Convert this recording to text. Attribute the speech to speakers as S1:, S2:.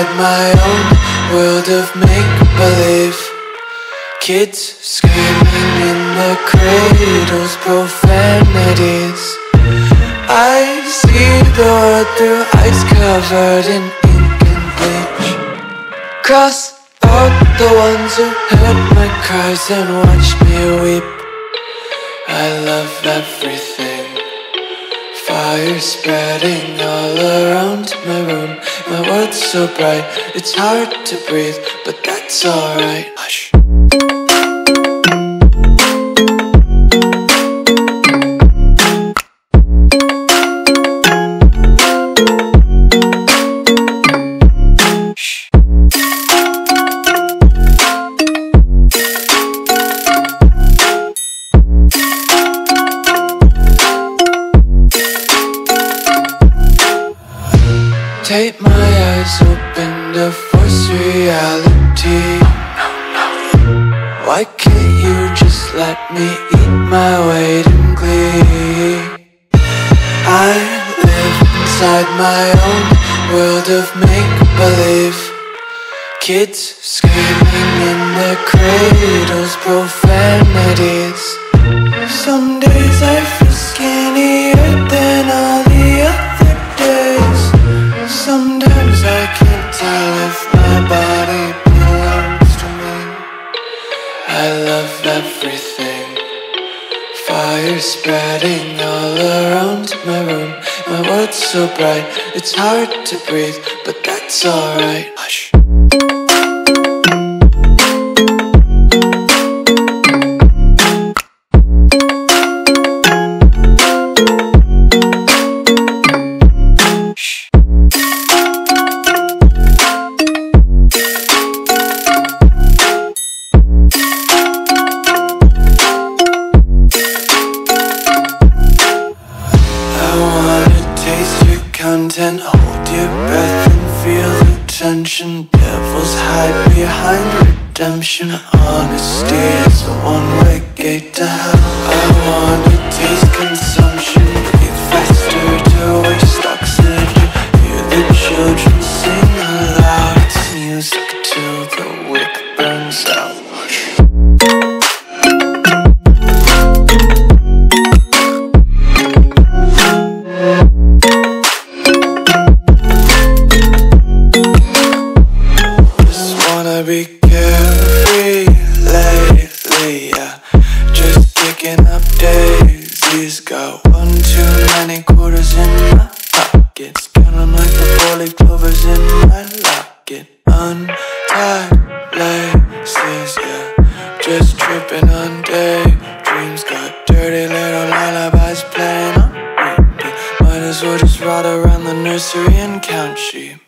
S1: inside my own world of make-believe. Kids screaming in the cradles, profanities. I see the world through ice covered in ink and bleach. Cross out the ones who heard my cries and watched me weep. I love everything. Fire spreading all around my room. My world's so bright, it's hard to breathe, but that's alright. Hush. Tape my eyes open to force reality. Why can't you just let me eat my weight in glee? I live inside my own world of make-believe. Kids screaming in their cradles, profanities. Some days I feel skinnier than all the other days. Sometimes I can't tell if my body belongs to me. I love everything. Fire spreading all around my room. My world's so bright, it's hard to breathe, but that's alright. Hush. Content, hold your breath and feel the tension. Devils hide behind redemption. Honesty is a one-way gate to hell. I wanna taste consumption, breathe faster to waste oxygen. Hear the children sing aloud. It's music till the wick burns out. Be carefree lately, yeah. Just picking up daisies. Got one too many quarters in my pockets. Counting like the four-leaf clovers in my locket. Untied laces, yeah. Just tripping on daydreams. Got dirty little lullabies playing on repeat. Might as well just ride around the nursery and count sheep.